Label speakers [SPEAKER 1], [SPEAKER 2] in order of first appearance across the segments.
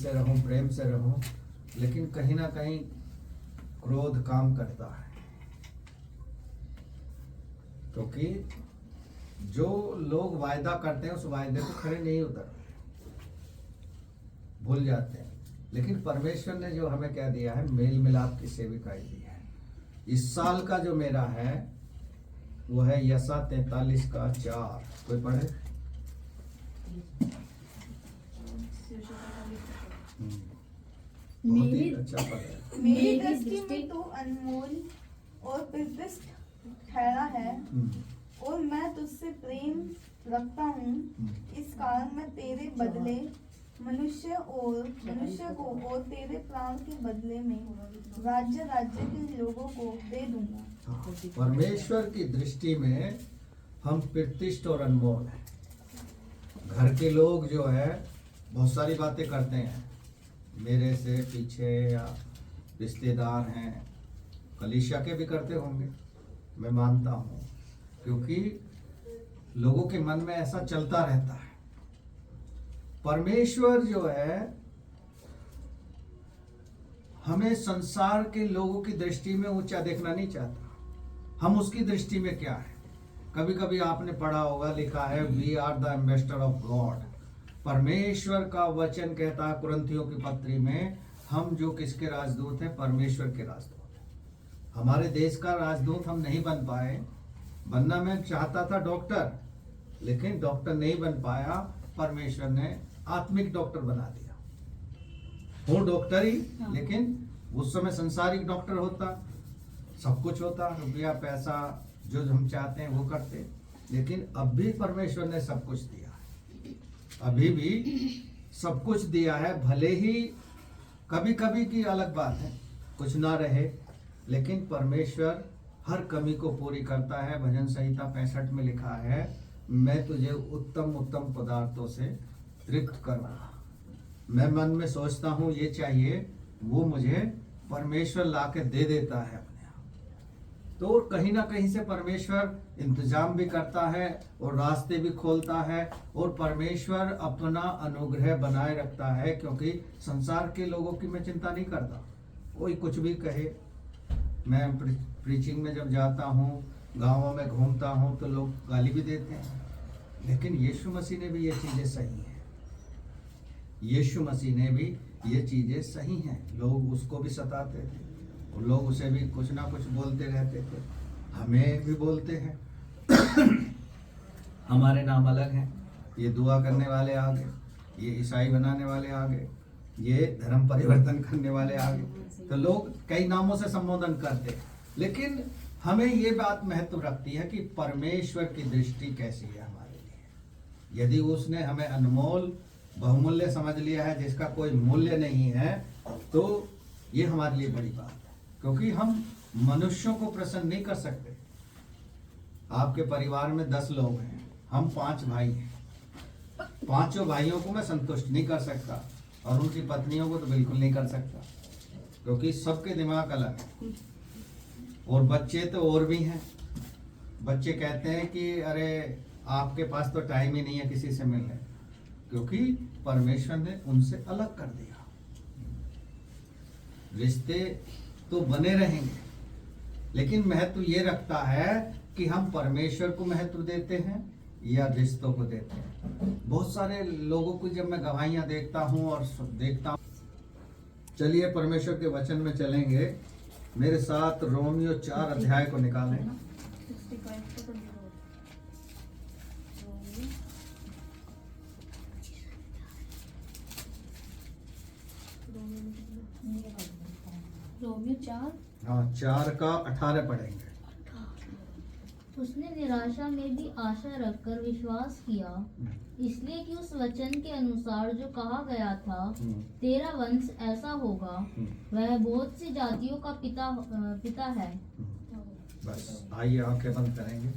[SPEAKER 1] से रहूं, प्रेम से रहूं, लेकिन कहीं ना कहीं क्रोध काम करता है, क्योंकि जो लोग वायदा करते हैं उस वायदे को खड़े नहीं उतरते, भूल जाते हैं। लेकिन परमेश्वर ने जो हमें क्या दिया है, मेल मिलाप की सेविकाई दी है। इस साल का जो मेरा है वो है यशा 43:4। कोई पढ़े? बहुत ही अच्छा पढ़े।
[SPEAKER 2] मेरी दृष्टि में तू अनमोल और प्रतिष्ठ ठहरा है और मैं तुझसे प्रेम रखता हूँ। इस कारण मैं तेरे बदले मनुष्य को और तेरे प्राण के बदले में राज्य के लोगों को दे दूंगा।
[SPEAKER 1] परमेश्वर की दृष्टि में हम प्रतिष्ठ और अनमोल हैं। घर के लोग जो है बहुत सारी बातें करते हैं, मेरे से पीछे या रिश्तेदार हैं, कलीसिया के भी करते होंगे, मैं मानता हूँ, क्योंकि लोगों के मन में ऐसा चलता रहता है। परमेश्वर जो है हमें संसार के लोगों की दृष्टि में ऊंचा देखना नहीं चाहता। हम उसकी दृष्टि में क्या है? कभी कभी आपने पढ़ा होगा, लिखा है we are the ambassador of God. परमेश्वर का वचन कहता है कुरिन्थियों की पत्री में, हम जो किसके राजदूत हैं? परमेश्वर के राजदूत। हमारे देश का राजदूत हम नहीं बन पाए। बनना मैं चाहता था डॉक्टर, लेकिन डॉक्टर नहीं बन पाया। परमेश्वर ने आत्मिक डॉक्टर बना दिया। हूँ डॉक्टर ही, लेकिन उस समय संसारिक डॉक्टर होता, सब कुछ होता, रुपया पैसा जो हम चाहते हैं वो करते। लेकिन अब भी परमेश्वर ने सब कुछ दिया है, अभी भी सब कुछ दिया है। भले ही कभी कभी की अलग बात है, कुछ ना रहे, लेकिन परमेश्वर हर कमी को पूरी करता है। भजन संहिता 65 में लिखा है, मैं तुझे उत्तम उत्तम पदार्थों से तृप्त करूंगा। मैं मन में सोचता हूँ ये चाहिए, वो मुझे परमेश्वर लाके दे देता है अपने आप। तो कहीं ना कहीं से परमेश्वर इंतजाम भी करता है और रास्ते भी खोलता है, और परमेश्वर अपना अनुग्रह बनाए रखता है। क्योंकि संसार के लोगों की मैं चिंता नहीं करता, कोई कुछ भी कहे। मैं प्रीचिंग में जब जाता हूँ, गाँवों में घूमता हूँ, तो लोग गाली भी देते हैं, लेकिन यीशु मसीह ने भी ये चीज़ें सही हैं। यीशु मसीह ने भी ये चीज़ें सही हैं। लोग उसको भी सताते थे, और लोग उसे भी कुछ ना कुछ बोलते रहते थे, हमें भी बोलते हैं। हमारे नाम अलग हैं, ये दुआ करने वाले आ गए, ये ईसाई बनाने वाले आ गए, ये धर्म परिवर्तन करने वाले आ गए। तो लोग कई नामों से संबोधन करते हैं, लेकिन हमें ये बात महत्व रखती है कि परमेश्वर की दृष्टि कैसी है हमारे लिए। यदि उसने हमें अनमोल बहुमूल्य समझ लिया है, जिसका कोई मूल्य नहीं है, तो ये हमारे लिए बड़ी बात है। क्योंकि हम मनुष्यों को प्रसन्न नहीं कर सकते। आपके परिवार में 10 लोग हैं, हम 5 भाई हैं, 5 भाइयों को मैं संतुष्ट नहीं कर सकता, और उनकी पत्नियों को तो बिल्कुल नहीं कर सकता, क्योंकि सबके दिमाग अलग है। और बच्चे तो और भी हैं। बच्चे कहते हैं कि अरे आपके पास तो टाइम ही नहीं है किसी से मिलने, क्योंकि परमेश्वर ने उनसे अलग कर दिया। रिश्ते तो बने रहेंगे, लेकिन महत्व ये रखता है कि हम परमेश्वर को महत्व देते हैं या रिश्तों को देते हैं। बहुत सारे लोगों को जब मैं गवाहियां देखता हूं और देखता हूं, चलिए परमेश्वर के वचन में चलेंगे। मेरे साथ रोमियो 4 अध्याय को निकालें।
[SPEAKER 3] रोमियो 4,
[SPEAKER 1] हाँ 4 का 18 पढ़ेंगे।
[SPEAKER 3] उसने निराशा में भी आशा रखकर विश्वास किया, इसलिए कि उस वचन के अनुसार जो कहा गया था, तेरा वंश ऐसा होगा, वह बहुत सी जातियों का पिता है।
[SPEAKER 1] बस आइए आंखें बंद करेंगे,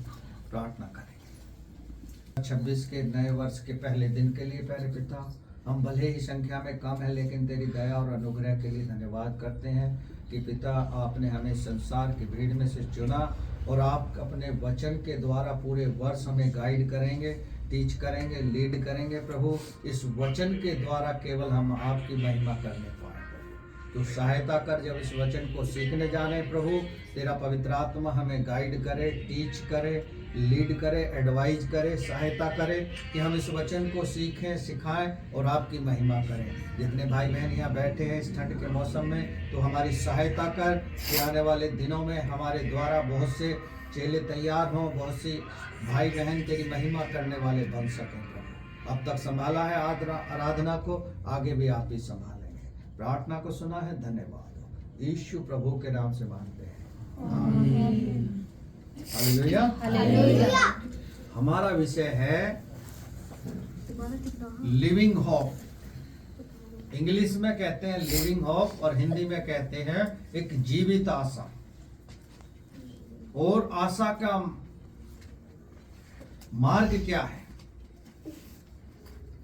[SPEAKER 1] प्रार्थना करेंगे। 26 के नए वर्ष के पहले दिन के लिए प्यारे पिता, हम भले ही संख्या में कम है, लेकिन तेरी दया और अनुग्रह के लिए धन्यवाद करते हैं कि पिता आपने हमें संसार की भीड़ में से चुना, और आप अपने वचन के द्वारा पूरे वर्ष हमें गाइड करेंगे। टीच करेंगे, लीड करेंगे प्रभु। इस वचन के द्वारा केवल हम आपकी महिमा करने पाए। तो सहायता कर, जब इस वचन को सीखने जाने प्रभु, तेरा पवित्र आत्मा हमें गाइड करे, टीच करे, लीड करे, एडवाइज करे, सहायता करे कि हम इस वचन को सीखें, सिखाएं और आपकी महिमा करें। जितने भाई बहन यहाँ बैठे हैं इस ठंड के मौसम में, तो हमारी सहायता कर कि आने वाले दिनों में हमारे द्वारा बहुत से चेले तैयार हों, बहुत सी भाई बहन तेरी महिमा करने वाले बन सकें प्रभु। अब तक संभाला है आराधना को, आगे भी आप ही संभालेंगे। प्रार्थना को सुना है, धन्यवाद। यीशु प्रभु के नाम से मांगते हैं, आमीन। हालेलुया।
[SPEAKER 3] हालेलुया।
[SPEAKER 1] हमारा विषय है लिविंग होप। इंग्लिश में कहते हैं लिविंग होप और हिंदी में कहते हैं एक जीवित आशा। और आशा का मार्ग क्या है?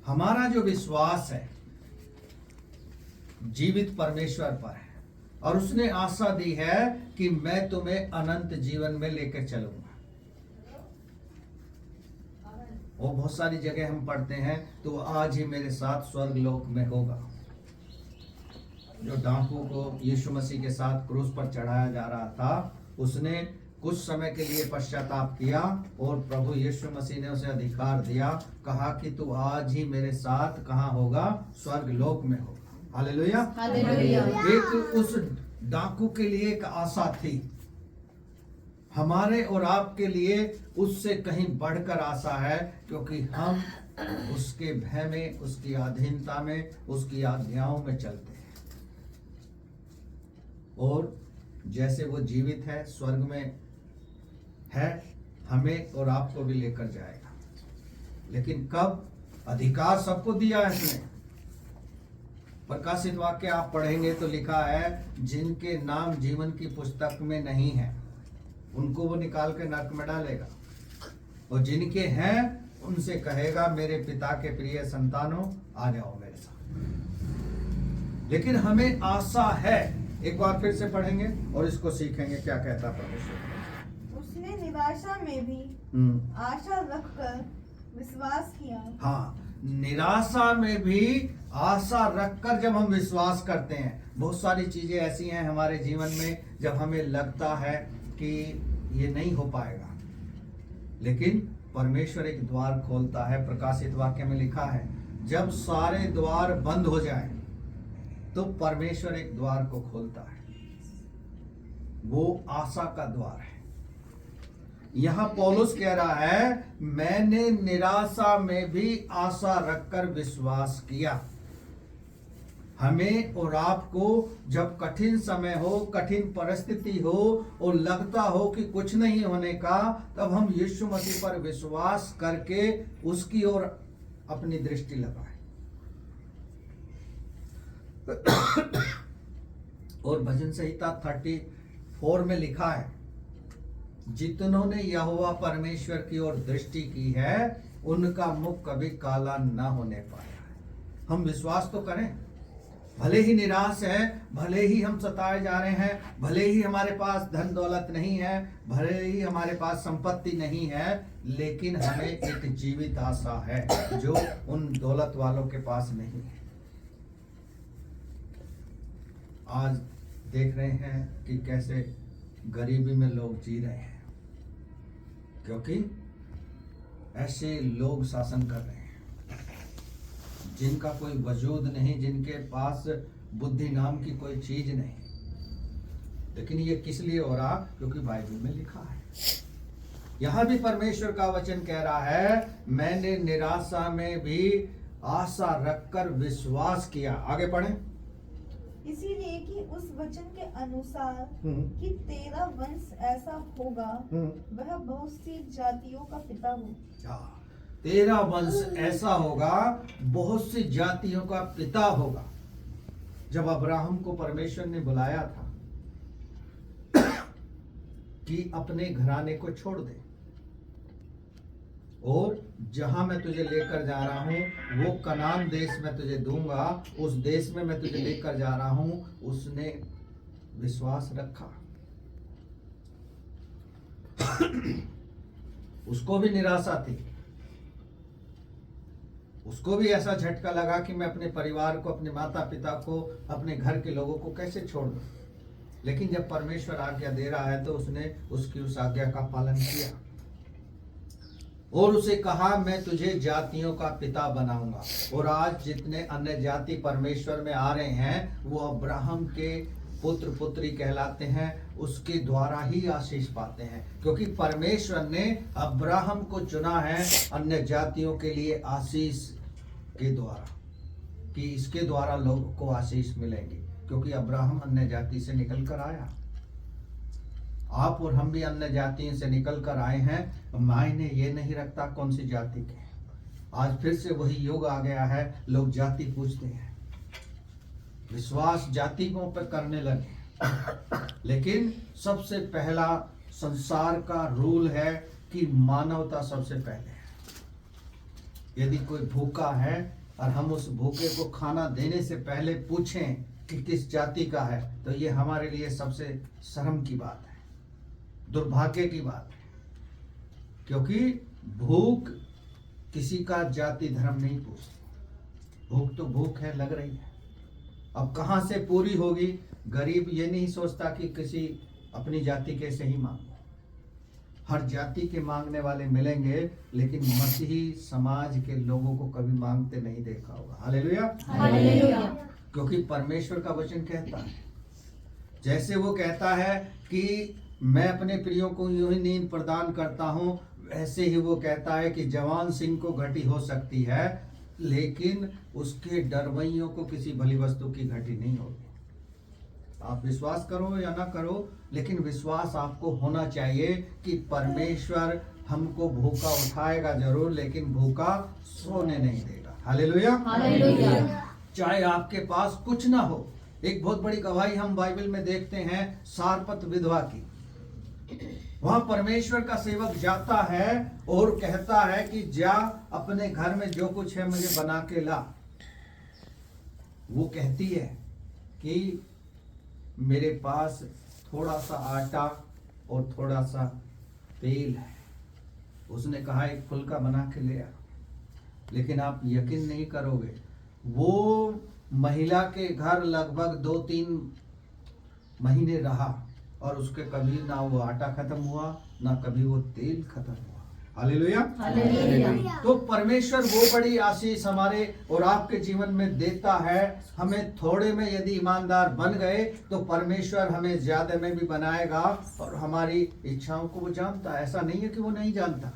[SPEAKER 1] हमारा जो विश्वास है जीवित परमेश्वर पर है, और उसने आशा दी है कि मैं तुम्हें अनंत जीवन में लेकर चलूंगा। और बहुत सारी जगह हम पढ़ते हैं, तो आज ही मेरे साथ स्वर्ग लोक में होगा। जो डाकू को यीशु मसीह के साथ क्रूस पर चढ़ाया जा रहा था, उसने कुछ समय के लिए पश्चाताप किया और प्रभु यीशु मसीह ने उसे अधिकार दिया, कहा कि तू आज ही मेरे साथ कहाँ होगा? स्वर्ग लोक में होगा। हालेलुया।
[SPEAKER 3] हालेलुया।
[SPEAKER 1] एक उस डाकू के लिए एक आशा थी, हमारे और आपके लिए उससे कहीं बढ़कर आशा है, क्योंकि हम उसके भय में, उसकी अधीनता में, उसकी आज्ञाओं में चलते हैं। और जैसे वो जीवित है, स्वर्ग में है, हमें और आपको भी लेकर जाएगा। लेकिन कब? अधिकार सबको दिया है उसने। प्रकाशित वाक्य आप पढ़ेंगे तो लिखा है, जिनके नाम जीवन की पुस्तक में नहीं है उनको वो निकाल के नरक में डालेगा, और जिनके हैं उनसे कहेगा मेरे पिता के प्रिय संतानों आ जाओ मेरे साथ। लेकिन हमें आशा है। एक बार फिर से पढ़ेंगे और इसको सीखेंगे क्या कहता परमेश्वर।
[SPEAKER 2] उसने निराशा में भी आशा रखकर विश्वास किया।
[SPEAKER 1] हाँ, निराशा में भी आशा रखकर जब हम विश्वास करते हैं। बहुत सारी चीजें ऐसी हैं हमारे जीवन में जब हमें लगता है कि ये नहीं हो पाएगा, लेकिन परमेश्वर एक द्वार खोलता है। प्रकाशित वाक्य में लिखा है, जब सारे द्वार बंद हो जाएं तो परमेश्वर एक द्वार को खोलता है। वो आशा का द्वार है। यहां पौलुस कह रहा है, मैंने निराशा में भी आशा रखकर विश्वास किया। हमें और आपको जब कठिन समय हो, कठिन परिस्थिति हो और लगता हो कि कुछ नहीं होने का, तब हम यीशु मसीह पर विश्वास करके उसकी ओर अपनी दृष्टि लगाएं। और भजन संहिता 34 में लिखा है, जितनों ने यहोवा परमेश्वर की ओर दृष्टि की है उनका मुख कभी काला न होने पाया है। हम विश्वास तो करें, भले ही निराश है, भले ही हम सताए जा रहे हैं, भले ही हमारे पास धन दौलत नहीं है, भले ही हमारे पास संपत्ति नहीं है, लेकिन हमें एक जीवित आशा है जो उन दौलत वालों के पास नहीं है। आज देख रहे हैं कि कैसे गरीबी में लोग जी रहे हैं, क्योंकि ऐसे लोग शासन कर रहे हैं जिनका कोई वजूद नहीं, जिनके पास बुद्धि नाम की कोई चीज नहीं। लेकिन ये किस लिए हो रहा? क्योंकि बाइबल में लिखा है। यहां भी परमेश्वर का वचन कह रहा है, मैंने निराशा में भी आशा रखकर विश्वास किया। आगे पढ़ें।
[SPEAKER 2] इसीलिए कि उस वचन के अनुसार कि तेरा वंश ऐसा होगा, वह बहुत सी जातियों का पिता हो।
[SPEAKER 1] तेरा वंश ऐसा होगा, बहुत सी जातियों का पिता होगा। जब अब्राहम को परमेश्वर ने बुलाया था कि अपने घराने को छोड़ दे और जहां मैं तुझे लेकर जा रहा हूं वो कनान देश में तुझे दूंगा, उस देश में मैं तुझे लेकर जा रहा हूं, उसने विश्वास रखा। उसको भी निराशा थी, उसको भी ऐसा झटका लगा कि मैं अपने परिवार को, अपने माता पिता को, अपने घर के लोगों को कैसे छोड़ दूं। लेकिन जब परमेश्वर आज्ञा दे रहा है तो उसने उसकी उस आज्ञा का पालन किया और उसे कहा, मैं तुझे जातियों का पिता बनाऊंगा। और आज जितने अन्य जाति परमेश्वर में आ रहे हैं वो अब्राहम के पुत्र पुत्री कहलाते हैं, उसके द्वारा ही आशीष पाते हैं, क्योंकि परमेश्वर ने अब्राहम को चुना है अन्य जातियों के लिए आशीष के द्वारा, कि इसके द्वारा लोगों को आशीष मिलेंगी, क्योंकि अब्राहम अन्य जाति से निकल कर आया। आप और हम भी अन्य जातियों से निकल कर आए हैं। मायने ये नहीं रखता कौन सी जाति के। आज फिर से वही युग आ गया है, लोग जाति पूछते हैं, विश्वास जातियों पर करने लगे। लेकिन सबसे पहला संसार का रूल है कि मानवता सबसे पहले है। यदि कोई भूखा है और हम उस भूखे को खाना देने से पहले पूछें कि किस जाति का है, तो ये हमारे लिए सबसे शर्म की बात है, दुर्भाग्य की बात है, क्योंकि भूख किसी का जाति धर्म नहीं पूछती। भूख तो भूख है, लग रही है। अब कहाँ से पूरी होगी? गरीब ये नहीं सोचता कि किसी अपनी जाति के से ही मांगो। हर जाति के मांगने वाले मिलेंगे, लेकिन मसीही समाज के लोगों को कभी मांगते नहीं देखा होगा। Hallelujah,
[SPEAKER 3] hallelujah.
[SPEAKER 1] क्योंकि परमेश्वर का वचन कहता है, जैसे वो कहता है कि मैं अपने प्रियों को यूं ही नींद प्रदान करता हूं, वैसे ही वो कहता है कि जवान सिंह को घटी हो सकती है, लेकिन उसके डरवैयों को किसी भली वस्तु की घटी नहीं होगी। आप विश्वास करो या ना करो, लेकिन विश्वास आपको होना चाहिए कि परमेश्वर हमको भूखा उठाएगा जरूर, लेकिन भूखा सोने नहीं देगा। Hallelujah,
[SPEAKER 3] hallelujah.
[SPEAKER 1] चाहे आपके पास कुछ ना हो। एक बहुत बड़ी गवाही हम बाइबल में देखते हैं सारपत विधवा की। वहां परमेश्वर का सेवक जाता है और कहता है कि जा अपने घर में जो कुछ है मुझे बना के ला। वो कहती है कि मेरे पास थोड़ा सा आटा और थोड़ा सा तेल है। उसने कहा एक फुल्का बना के ले आ। लेकिन आप यकीन नहीं करोगे, वो महिला के घर लगभग 2-3 महीने रहा और उसके कभी ना वो आटा खत्म हुआ, ना कभी वो तेल खत्म हुआ। Hallelujah,
[SPEAKER 3] hallelujah.
[SPEAKER 1] तो परमेश्वर वो बड़ी आशीष हमारे और आपके जीवन में देता है। हमें थोड़े में यदि ईमानदार बन गए तो परमेश्वर हमें ज्यादा में भी बनाएगा, और हमारी इच्छाओं को वो जानता है। ऐसा नहीं है कि वो नहीं जानता,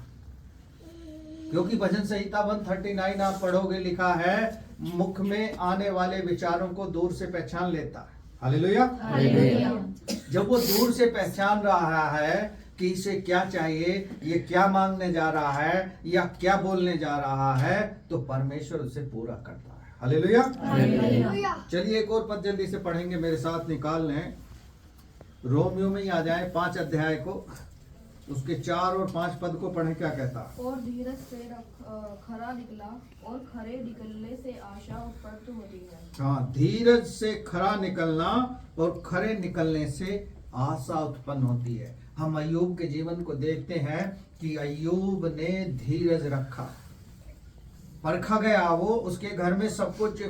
[SPEAKER 1] क्योंकि भजन संहिता 139 आप पढ़ोगे, लिखा है मुख में आने वाले विचारों को दूर से पहचान लेता है। Hallelujah,
[SPEAKER 3] hallelujah.
[SPEAKER 1] जब वो दूर से पहचान रहा है कि इसे क्या चाहिए, ये क्या मांगने जा रहा है या क्या बोलने जा रहा है, तो परमेश्वर उसे पूरा करता है। Hallelujah,
[SPEAKER 3] hallelujah.
[SPEAKER 1] चलिए एक और पद जल्दी से पढ़ेंगे, मेरे साथ निकाल लें। रोमियो में ही आ जाए 5 अध्याय को, उसके 4 और 5 पद को पढ़ें। क्या कहता है?
[SPEAKER 4] और धीरज से खरा निकला और खरे निकलने से आशा उत्पन्न होती है।
[SPEAKER 1] हाँ, धीरज से खरा निकलना और खरे निकलने से आशा उत्पन्न होती है। हम अय्यूब के जीवन को देखते हैं कि अय्यूब ने धीरज रखा, परखा गया वो, उसके घर में सब कुछ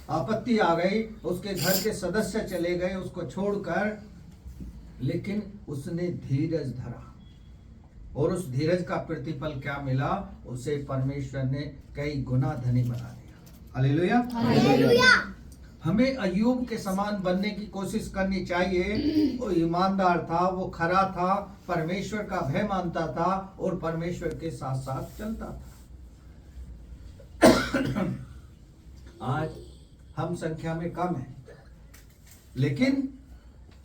[SPEAKER 1] आपत्ति आ गई, उसके घर के सदस्य चले गए उसको छोड़कर, लेकिन उसने धीरज धरा और उस धीरज का प्रतिफल क्या मिला? उसे परमेश्वर ने कई गुना धनी बना दिया। Hallelujah,
[SPEAKER 3] hallelujah.
[SPEAKER 1] हमें अय्यूब के समान बनने की कोशिश करनी चाहिए। वो ईमानदार था, वो खरा था, परमेश्वर का भय मानता था और परमेश्वर के साथ साथ चलता था। आज हम संख्या में कम हैं, लेकिन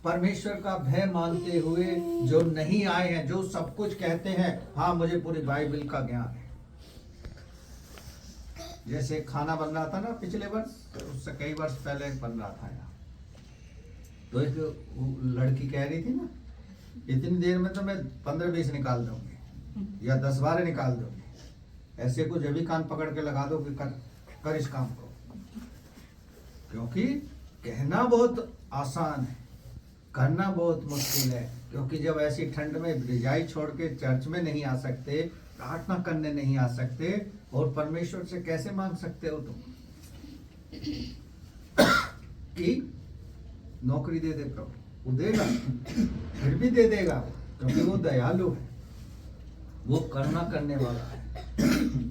[SPEAKER 1] परमेश्वर का भय मानते हुए जो नहीं आए हैं, जो सब कुछ कहते हैं हाँ मुझे पूरी बाइबल का ज्ञान है। जैसे खाना बन रहा था ना पिछले वर्ष, उससे कई वर्ष पहले बन रहा था यहाँ, तो एक लड़की कह रही थी ना, इतनी देर में तो मैं 15-20 निकाल दूंगी या 10-12 निकाल दूंगी। ऐसे को जब भी कान पकड़ के लगा दो कि कर इस काम को, क्योंकि कहना बहुत आसान है, करना बहुत मुश्किल है। क्योंकि जब ऐसी ठंड में रजाई छोड़ के चर्च में नहीं आ सकते, प्रार्थना करने नहीं आ सकते, और परमेश्वर से कैसे मांग सकते हो तुम कि नौकरी दे दे प्रभु? वो देगा, फिर भी दे देगा, क्योंकि वो दयालु है, वो करुणा करने वाला है।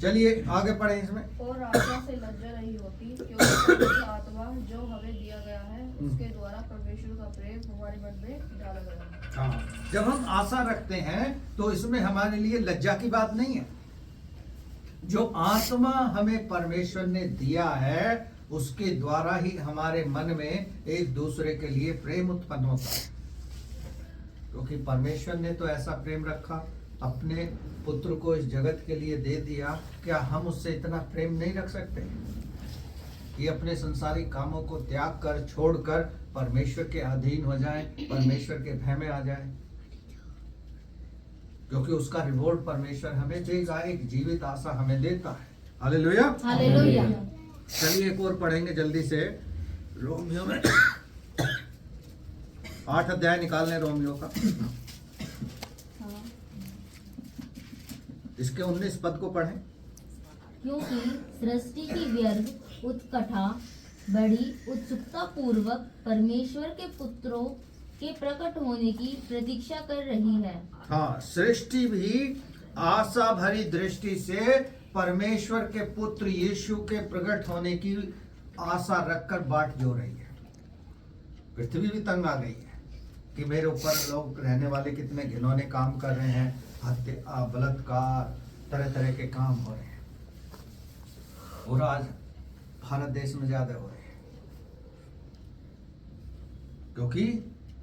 [SPEAKER 1] चलिए आगे पढ़े इसमें।
[SPEAKER 4] और आशा से लज्जा नहीं होती, क्योंकि पवित्र आत्मा जो हमें दिया गया है उसके द्वारा परमेश्वर का प्रेम हमारे मन में डाला गया है।
[SPEAKER 1] हाँ, जब हम आशा रखते हैं तो इसमें हमारे लिए लज्जा की बात नहीं है। जो आत्मा हमें परमेश्वर ने दिया है उसके द्वारा ही हमारे मन में एक दूसरे के लिए प्रेम उत्पन्न होता है, क्योंकि परमेश्वर ने तो ऐसा प्रेम रखा, अपने पुत्र को इस जगत के लिए दे दिया। क्या हम उससे इतना प्रेम नहीं रख सकते कि अपने संसारिक कामों को त्याग कर, छोड़कर परमेश्वर के अधीन हो जाएं, परमेश्वर के भय में आ जाएं? क्योंकि उसका रिवॉर्ड परमेश्वर हमें देगा, एक जीवित आशा हमें देता है। Hallelujah,
[SPEAKER 3] hallelujah.
[SPEAKER 1] चलिए एक और पढ़ेंगे जल्दी से। रोमियो में 8 अध्याय निकालने रोमियो का, इसके 19 पद को पढ़ें।
[SPEAKER 3] क्योंकि सृष्टि की व्यर्थ उत्कंठा बड़ी उत्सुकता पूर्वक परमेश्वर के पुत्रों के प्रकट होने की प्रतीक्षा कर रही है।
[SPEAKER 1] हाँ, सृष्टि भी आशा भरी दृष्टि से परमेश्वर के पुत्र यीशु के प्रकट होने की आशा रखकर बाट जो रही है। पृथ्वी भी तंग आ गई है कि मेरे ऊपर लोग रहने वाले कितने घिनौने काम कर रहे हैं, हत्या, बलात्कार, तरह तरह के काम हो रहे हैं, और आज भारत देश में ज्यादा हो रहे हैं, क्योंकि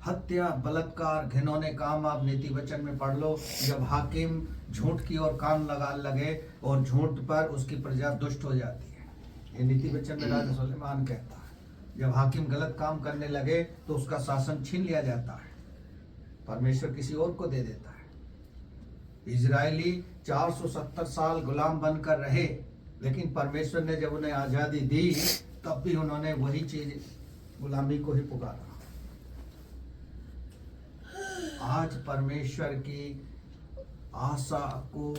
[SPEAKER 1] हत्या, बलात्कार, घिनौने काम आप नीति वचन में पढ़ लो। जब हाकिम झूठ की ओर कान लगा लगे और झूठ पर उसकी प्रजा दुष्ट हो जाती है, ये नीति वचन में राजा सुलेमान कहता है। जब हाकिम गलत काम करने लगे तो उसका शासन छीन लिया जाता है, परमेश्वर किसी और को दे देता है। इजरायली 470 साल गुलाम बनकर रहे, लेकिन परमेश्वर ने जब उन्हें आजादी दी तब भी उन्होंने वही चीज, गुलामी को ही पुकारा। आज परमेश्वर की आशा को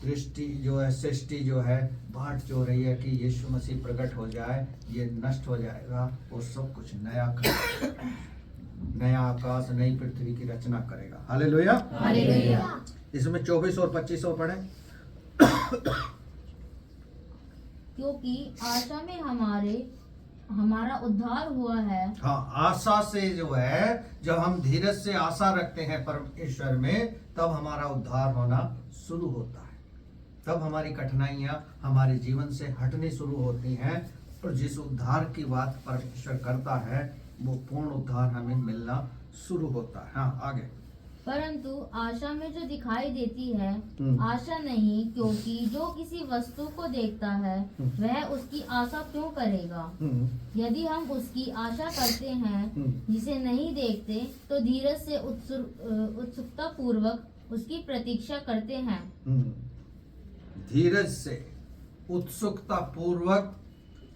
[SPEAKER 1] दृष्टि जो है, सृष्टि जो है बाट जो रही है कि यीशु मसीह प्रकट हो जाए, ये नष्ट हो जाएगा और सब कुछ नया करेगा, नया आकाश, नई पृथ्वी की रचना करेगा। Hallelujah,
[SPEAKER 3] hallelujah.
[SPEAKER 1] इसमें 24 और 25 और पढ़ें।
[SPEAKER 3] क्योंकि आशा में हमारा उद्धार हुआ है।
[SPEAKER 1] हाँ, आशा से जो है, जब हम धीरज से आशा रखते हैं परमेश्वर में, तब हमारा उद्धार होना शुरू होता है। तब हमारी कठिनाइयां हमारे जीवन से हटनी शुरू होती हैं, और जिस उद्धार की बात परमेश्वर करता है वो पूर्ण उद्धार हमें मिलना शुरू होता है। हाँ, आगे।
[SPEAKER 3] परंतु आशा में जो दिखाई देती है आशा नहीं, क्योंकि जो किसी वस्तु को देखता है वह उसकी आशा क्यों करेगा? यदि हम उसकी आशा करते हैं जिसे नहीं देखते, तो धीरज से उत्सुकता पूर्वक उसकी प्रतीक्षा करते हैं।
[SPEAKER 1] धीरज से उत्सुकता पूर्वक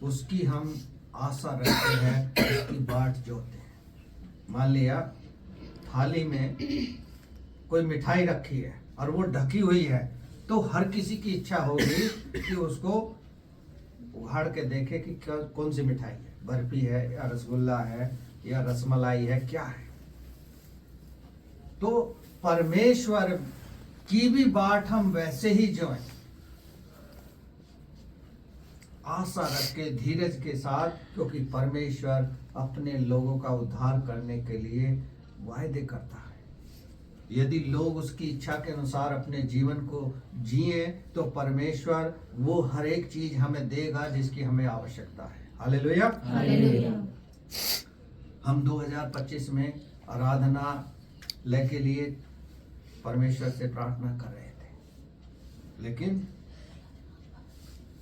[SPEAKER 1] उसकी हम आशा रखते हैं, उसकी बाट जोते हैं। मान लिया थाली में कोई मिठाई रखी है और वो ढकी हुई है, तो हर किसी की इच्छा होगी कि उसको उघाड़ के देखे कि कौन सी मिठाई है, बर्फी है या रसगुल्ला है या रसमलाई है, क्या है। तो परमेश्वर की भी बाट हम वैसे ही जोएं, आशा रख के, धीरज के साथ, क्योंकि परमेश्वर अपने लोगों का उद्धार करने के लिए वायदे करता है। यदि लोग उसकी इच्छा के अनुसार अपने जीवन को जिए, तो परमेश्वर वो हर एक चीज हमें देगा जिसकी हमें आवश्यकता है। Hallelujah,
[SPEAKER 3] hallelujah.
[SPEAKER 1] हम 2025 में आराधनालय के लिए परमेश्वर से प्रार्थना कर रहे थे, लेकिन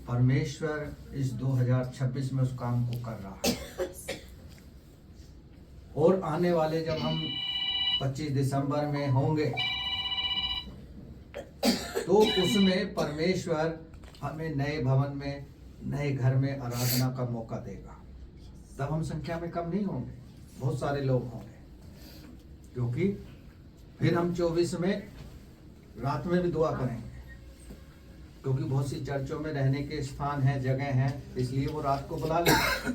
[SPEAKER 1] परमेश्वर इस 2026 में उस काम को कर रहा है। और आने वाले जब हम 25 दिसंबर में होंगे, तो उसमें परमेश्वर हमें नए भवन में, नए घर में आराधना का मौका देगा। तब हम संख्या में कम नहीं होंगे, बहुत सारे लोग होंगे, क्योंकि फिर हम 24 में रात में भी दुआ करेंगे। क्योंकि बहुत सी चर्चों में रहने के स्थान हैं, जगह हैं, इसलिए वो रात को बुला लेते।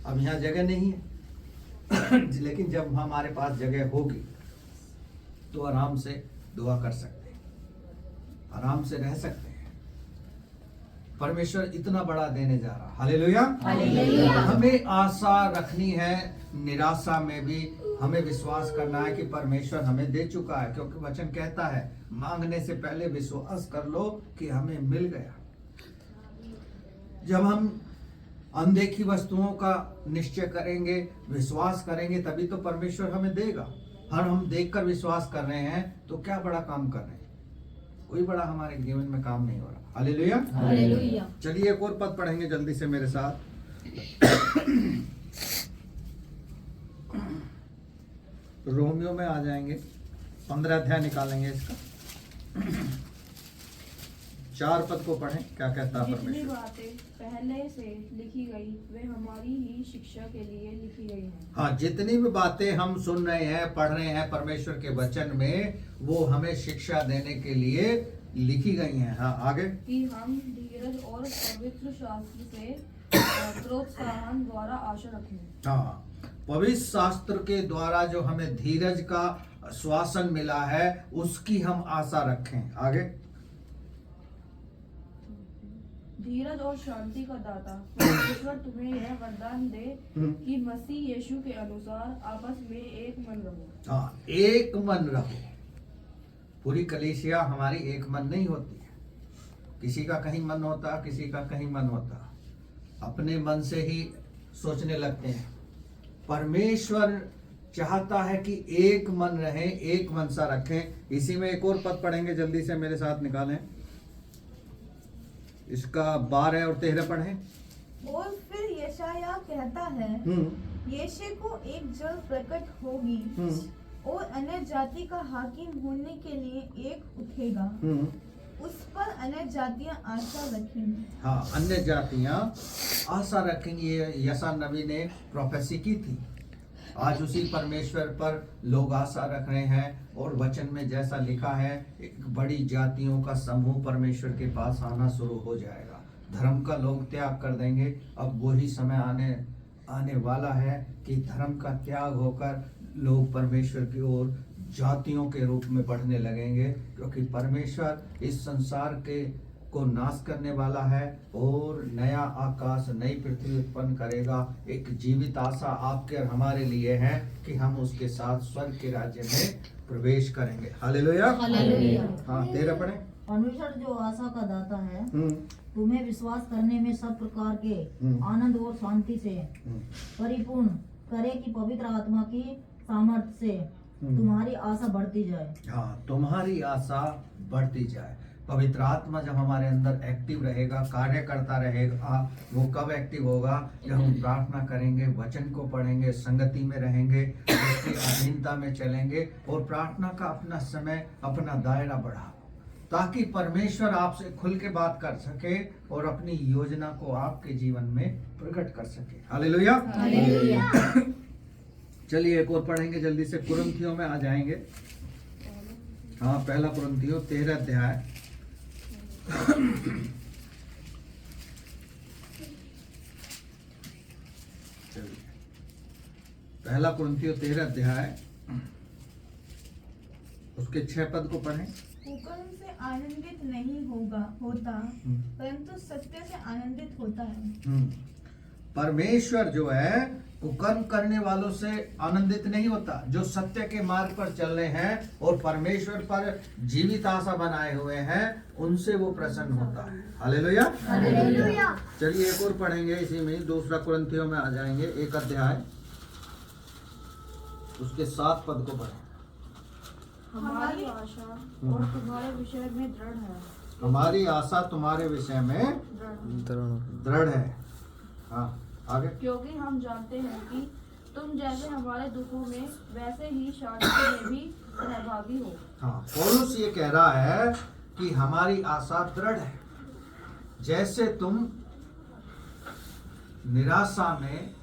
[SPEAKER 1] अब यहाँ जगह नहीं है लेकिन जब हमारे पास जगह होगी तो आराम से दुआ कर सकते हैं, आराम से रह सकते हैं। परमेश्वर इतना बड़ा देने जा रहा। हालेलुया। हमें आशा रखनी है, निराशा में भी हमें विश्वास करना है कि परमेश्वर हमें दे चुका है, क्योंकि वचन कहता है मांगने से पहले विश्वास कर लो कि हमें मिल गया। जब हम अनदेखी वस्तुओं का निश्चय करेंगे, विश्वास करेंगे, तभी तो परमेश्वर हमें देगा। हर हम देखकर विश्वास कर रहे हैं तो क्या बड़ा काम कर रहे हैं? कोई बड़ा हमारे जीवन में काम नहीं हो रहा। हालेलुया।
[SPEAKER 3] हालेलुया।
[SPEAKER 1] चलिए एक और पद पढ़ेंगे जल्दी से मेरे साथ। रोमियो में आ जाएंगे, 15 अध्याय निकालेंगे इसका। 4 पद को पढ़ें, क्या कहता है
[SPEAKER 4] जितनी
[SPEAKER 1] परमेश्वर।
[SPEAKER 4] बातें पहले से लिखी गई वे हमारी ही शिक्षा के लिए लिखी गई हैं।
[SPEAKER 1] हाँ, जितनी भी बातें हम सुन रहे हैं, पढ़ रहे हैं परमेश्वर के वचन में, वो हमें शिक्षा देने के लिए लिखी गई हैं। हाँ, आगे।
[SPEAKER 4] कि हम धीरज और पवित्र शास्त्र से प्रोत्साहन द्वारा आशा रखें।
[SPEAKER 1] हाँ, पवित्र शास्त्र के द्वारा जो हमें धीरज का श्वासन मिला है उसकी हम आशा रखें। आगे।
[SPEAKER 4] धीरज और शांति का दाता परमेश्वर तुम्हें यह वरदान दे कि मसीह यीशु के अनुसार आपस में एक मन रहो।
[SPEAKER 1] हाँ, एक मन रहो। पूरी कलीसिया हमारी एक मन नहीं होती है, किसी का कहीं मन होता, किसी का कहीं मन होता, अपने मन से ही सोचने लगते हैं। परमेश्वर चाहता है कि एक मन रहे, एक मनसा रखें। इसी में एक और पद पढ़ेंगे, जल्दी से मेरे साथ निकालें इसका। 12 और 13 पढ़ें।
[SPEAKER 2] और फिर यशायाह कहता है, यीशु को एक जल प्रकट होगी और अन्य जाति का हाकिम होने के लिए एक उठेगा। उस पर अन्य जातियां आशा रखेंगी।
[SPEAKER 1] हाँ, अन्य जातियां आशा रखेंगी। ये यशा नबी ने प्रोफेसी की थी। आज उसी परमेश्वर पर लोग आशा रख रहे हैं और वचन में जैसा लिखा है, एक बड़ी जातियों का समूह परमेश्वर के पास आना शुरू हो जाएगा। धर्म का लोग त्याग कर देंगे। अब वही समय आने वाला है कि धर्म का त्याग होकर लोग परमेश्वर की ओर जातियों के रूप में बढ़ने लगेंगे, क्योंकि परमेश्वर इस संसार के को नाश करने वाला है और नया आकाश, नई पृथ्वी उत्पन्न करेगा। एक जीवित आशा आपके और हमारे लिए है कि हम उसके साथ स्वर्ग के राज्य में प्रवेश करेंगे। हालेलुया।
[SPEAKER 3] हालेलुया।
[SPEAKER 1] हाँ, 13 पढ़े।
[SPEAKER 5] परमेश्वर जो आशा का दाता है, तुम्हें विश्वास करने में सब प्रकार के आनंद और शांति से परिपूर्ण करे कि पवित्र आत्मा की सामर्थ्य से तुम्हारी आशा बढ़ती जाए।
[SPEAKER 1] हाँ, तुम्हारी आशा बढ़ती जाए। पवित्र आत्मा जब हमारे अंदर एक्टिव रहेगा, कार्य करता रहेगा, वो कब एक्टिव होगा? जब हम प्रार्थना करेंगे, वचन को पढ़ेंगे, संगति में रहेंगे, उसकी अधीनता में चलेंगे और प्रार्थना का अपना समय, अपना दायरा बढ़ा, ताकि परमेश्वर आपसे खुल के बात कर सके और अपनी योजना को आपके जीवन में प्रकट कर सके। हालेलुया।
[SPEAKER 3] हालेलुया।
[SPEAKER 1] चलिए एक और पढ़ेंगे जल्दी से, कुरिन्थियों में आ जाएंगे। हाँ, पहला कुरिन्थियों 13 अध्याय। पहला कुरिन्थियों 13 अध्याय, उसके 6 पद को पढ़ें।
[SPEAKER 2] कुकर्म से आनंदित नहीं होता, परंतु सत्य से आनंदित होता है।
[SPEAKER 1] परमेश्वर जो है कुकर्म करने वालों से आनंदित नहीं होता। जो सत्य के मार्ग पर चल रहे हैं और परमेश्वर पर जीवित आशा बनाए हुए हैं, उनसे वो प्रसन्न होता है। हालेलुया।
[SPEAKER 3] हालेलुया।
[SPEAKER 1] चलिए एक और पढ़ेंगे इसी में, दूसरा कुरिन्थियों में आ जाएंगे, 1 अध्याय, उसके 7 पद को पढ़ें।
[SPEAKER 4] हमारी आशा और तुम्हारे विषय में दृढ़ है।
[SPEAKER 1] हमारी आशा तुम्हारे विषय में दृढ़ है। हाँ, आगे।
[SPEAKER 4] क्योंकि हम जानते हैं कि तुम जैसे हमारे दुखों में वैसे ही शांति में भी सहभागी हो।
[SPEAKER 1] हाँ, पौलुस ये कह रहा है कि हमारी आशा दृढ़ है। जैसे तुम निराशा में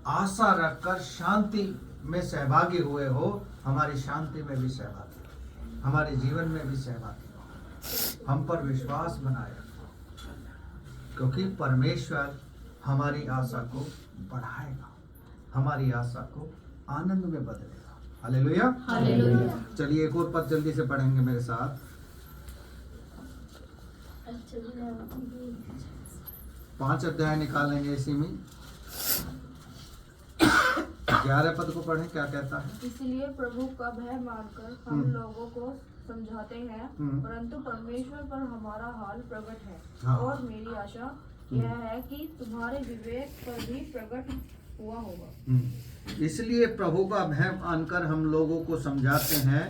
[SPEAKER 1] आशा रखकर शांति में सहभागी हुए हो, हमारी शांति में भी सहभागी हो, हमारे जीवन में भी सहभागी हो। हम पर विश्वास बनाए रखो, क्योंकि परमेश्वर हमारी आशा को बढ़ाएगा, हमारी आशा को आनंद में बदलेगा। हालेलुया।
[SPEAKER 3] हालेलुया।
[SPEAKER 1] चलिए एक और पद जल्दी से पढ़ेंगे मेरे साथ। 5 अध्याय निकालेंगे इसी में। 11 पद को पढ़ें, क्या कहता है?
[SPEAKER 4] इसलिए प्रभु का भय मानकर हम लोगों को समझाते हैं, परंतु परमेश्वर पर हमारा हाल प्रकट है।
[SPEAKER 1] हाँ।
[SPEAKER 4] और मेरी आशा यह है कि तुम्हारे विवेक पर भी प्रकट हुआ होगा।
[SPEAKER 1] इसलिए प्रभु का भय मानकर हम लोगों को समझाते हैं,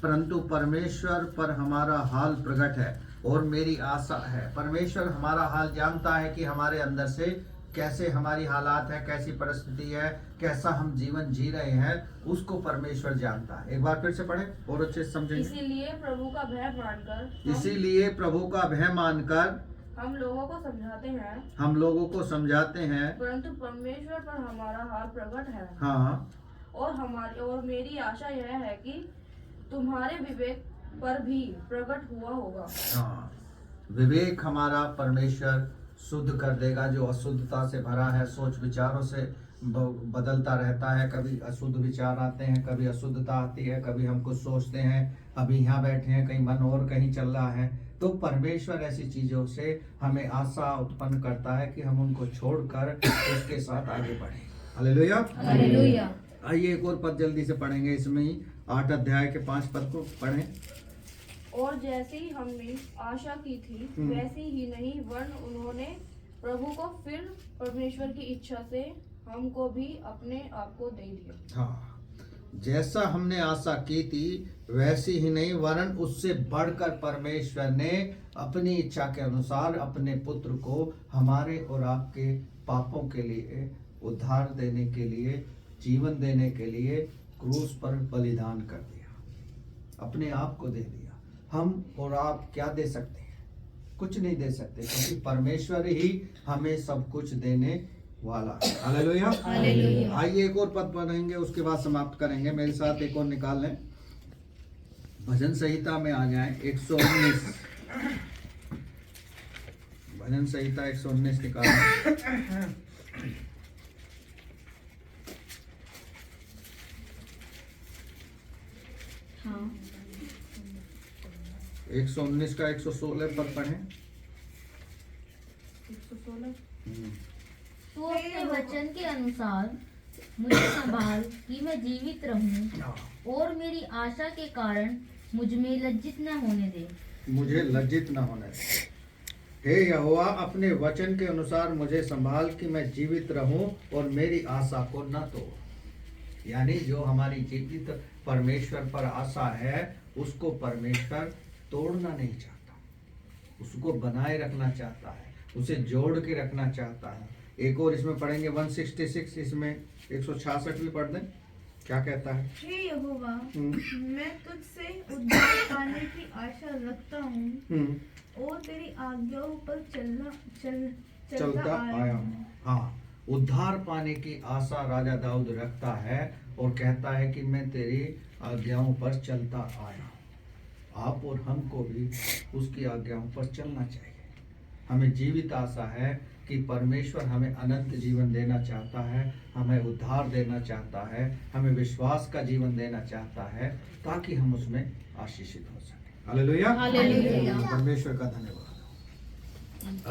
[SPEAKER 1] परंतु परमेश्वर पर हमारा हाल प्रकट है और मेरी आशा है। परमेश्वर हमारा हाल जानता है कि हमारे अंदर से कैसे हमारी हालात है, कैसी परिस्थिति है, कैसा हम जीवन जी रहे हैं, उसको परमेश्वर जानता है। एक बार फिर से पढ़ें और अच्छे से समझेंगे।
[SPEAKER 4] इसीलिए प्रभु का भय मानकर
[SPEAKER 1] इसीलिए प्रभु का भय मानकर
[SPEAKER 4] हम लोगों को समझाते हैं,
[SPEAKER 1] हम लोगों को समझाते हैं,
[SPEAKER 4] परंतु परमेश्वर पर हमारा हाल प्रकट है।
[SPEAKER 1] हाँ,
[SPEAKER 4] और मेरी आशा यह है कि तुम्हारे विवेक पर भी प्रकट हुआ होगा।
[SPEAKER 1] हाँ, विवेक हमारा परमेश्वर शुद्ध कर देगा। जो अशुद्धता से भरा है, सोच विचारों से बदलता रहता है, कभी अशुद्ध विचार आते हैं, कभी अशुद्धता आती है, कभी हम कुछ सोचते हैं, अभी यहाँ बैठे हैं, कहीं मन और कहीं चल रहा है। तो परमेश्वर ऐसी चीजों से हमें आशा उत्पन्न करता है कि हम उनको छोड़कर उसके साथ आगे बढ़ें। हालेलुया।
[SPEAKER 3] हालेलुया।
[SPEAKER 1] आइए एक और पद जल्दी से पढ़ेंगे इसमें ही। 8 अध्याय के 5 पद को पढ़ें।
[SPEAKER 4] और जैसी हमने आशा की थी वैसी ही नहीं, वरन उन्होंने प्रभु को फिर परमेश्वर की इच्छा से हमको भी अपने आप को दे दिया।
[SPEAKER 1] हाँ, जैसा हमने आशा की थी वैसी ही नहीं, वरन उससे बढ़कर परमेश्वर ने अपनी इच्छा के अनुसार अपने पुत्र को हमारे और आपके पापों के लिए उद्धार देने के लिए, जीवन देने के लिए क्रूस पर बलिदान कर दिया, अपने आप को दे दिया। हम और आप क्या दे सकते हैं? कुछ नहीं दे सकते, क्योंकि परमेश्वर ही हमें सब कुछ देने वाला है। हालेलुया।
[SPEAKER 3] हालेलुया।
[SPEAKER 1] आइए एक और पद पढ़ेंगे, उसके बाद समाप्त करेंगे। मेरे साथ एक और निकाल लें। भजन संहिता में आ जाएं। 119 भजन संहिता 119 निकालें।
[SPEAKER 3] हाँ।
[SPEAKER 1] 119 का 116 पद पढ़ें।
[SPEAKER 4] 116
[SPEAKER 3] तू अपने वचन के अनुसार मुझे संभाल कि मैं जीवित रहूं, और मेरी आशा के कारण मुझ में लज्जित न होने दे।
[SPEAKER 1] मुझे लज्जित न होने दे। हे यहोवा, अपने वचन के अनुसार मुझे संभाल कि मैं जीवित रहूं और मेरी आशा को न तोड़। यानी जो हमारी जीवित परमेश्वर पर आशा है, उसको परमेश्वर तोड़ना नहीं चाहता, उसको बनाए रखना चाहता है, उसे जोड़ के रखना चाहता है। एक और इसमें पढ़ेंगे 166, इसमें 166 भी पढ़ दें। क्या कहता है?
[SPEAKER 2] हे यहोवा, मैं तुझसे उद्धार पाने की आशा रखता हूँ और तेरी आज्ञाओं पर चलता आया हूँ।
[SPEAKER 1] हाँ, उद्धार पाने की आशा राजा दाऊद रखता है और कहता है कि मैं तेरी आज्ञाओं पर चलता आया हूँ। आप और हमको भी उसकी आज्ञाओं पर चलना चाहिए। हमें जीवित आशा है कि परमेश्वर हमें अनंत जीवन देना चाहता है, हमें उद्धार देना चाहता है, हमें विश्वास का जीवन देना चाहता है, ताकि हम उसमें आशीषित हो सकें। हालेलुया।
[SPEAKER 3] हालेलुया।
[SPEAKER 1] परमेश्वर का धन्यवाद।